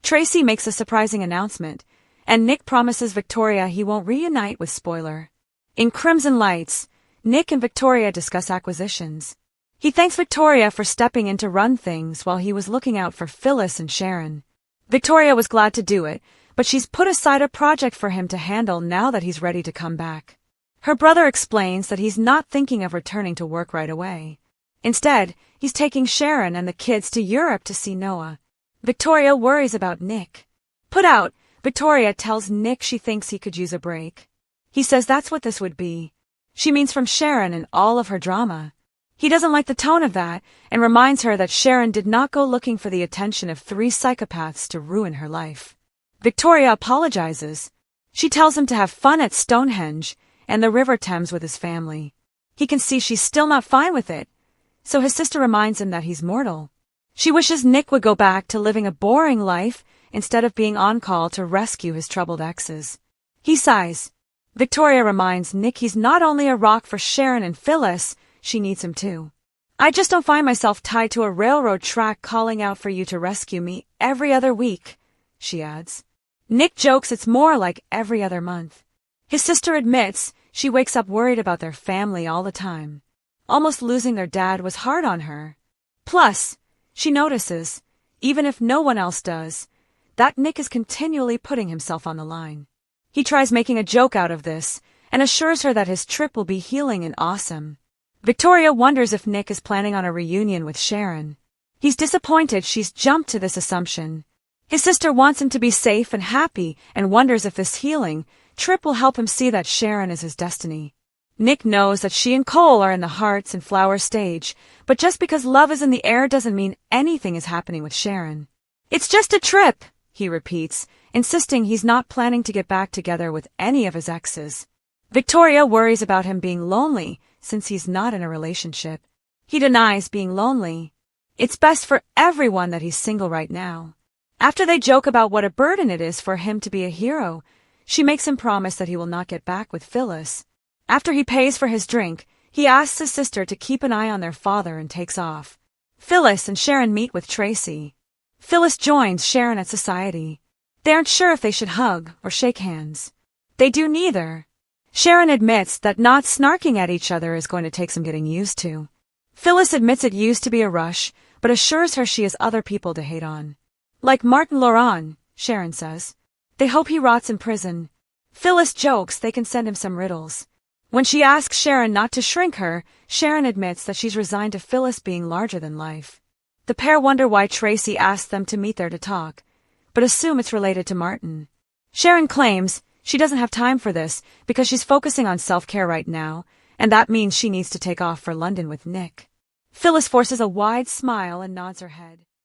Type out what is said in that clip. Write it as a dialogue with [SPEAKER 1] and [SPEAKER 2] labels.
[SPEAKER 1] Traci makes a surprising announcement, and Nick promises Victoria he won't reunite with Spoiler. In Crimson Lights, Nick and Victoria discuss acquisitions. He thanks Victoria for stepping in to run things while he was looking out for Phyllis and Sharon. Victoria was glad to do it, but she's put aside a project for him to handle now that he's ready to come back. Her brother explains that he's not thinking of returning to work right away. Instead, he's taking Sharon and the kids to Europe to see Noah. Victoria worries about Nick. Put out, Victoria tells Nick she thinks he could use a break. He says that's what this would be. She means from Sharon and all of her drama. He doesn't like the tone of that and reminds her that Sharon did not go looking for the attention of 3 psychopaths to ruin her life. Victoria apologizes. She tells him to have fun at Stonehenge and the River Thames with his family. He can see she's still not fine with it, so his sister reminds him that he's mortal. She wishes Nick would go back to living a boring life instead of being on call to rescue his troubled exes. He sighs. Victoria reminds Nick he's not only a rock for Sharon and Phyllis, she needs him too. I just don't find myself tied to a railroad track calling out for you to rescue me every other week, she adds. Nick jokes it's more like every other month. His sister admits she wakes up worried about their family all the time. Almost losing their dad was hard on her. Plus, she notices, even if no one else does, that Nick is continually putting himself on the line. He tries making a joke out of this and assures her that his trip will be healing and awesome. Victoria wonders if Nick is planning on a reunion with Sharon. He's disappointed she's jumped to this assumption. His sister wants him to be safe and happy and wonders if this healing trip will help him see that Sharon is his destiny. Nick knows that she and Cole are in the hearts and flowers stage, but just because love is in the air doesn't mean anything is happening with Sharon. It's just a trip, he repeats, insisting he's not planning to get back together with any of his exes. Victoria worries about him being lonely since he's not in a relationship. He denies being lonely. It's best for everyone that he's single right now. After they joke about what a burden it is for him to be a hero, she makes him promise that he will not get back with Phyllis. After he pays for his drink, he asks his sister to keep an eye on their father and takes off. Phyllis and Sharon meet with Traci. Phyllis joins Sharon at society. They aren't sure if they should hug or shake hands. They do neither. Sharon admits that not snarking at each other is going to take some getting used to. Phyllis admits it used to be a rush, but assures her she has other people to hate on. Like Martin Laurent, Sharon says. They hope he rots in prison. Phyllis jokes they can send him some riddles. When she asks Sharon not to shrink her, Sharon admits that she's resigned to Phyllis being larger than life. The pair wonder why Traci asked them to meet there to talk, but assume it's related to Martin. Sharon claims she doesn't have time for this because she's focusing on self-care right now, and that means she needs to take off for London with Nick. Phyllis forces a wide smile and nods her head.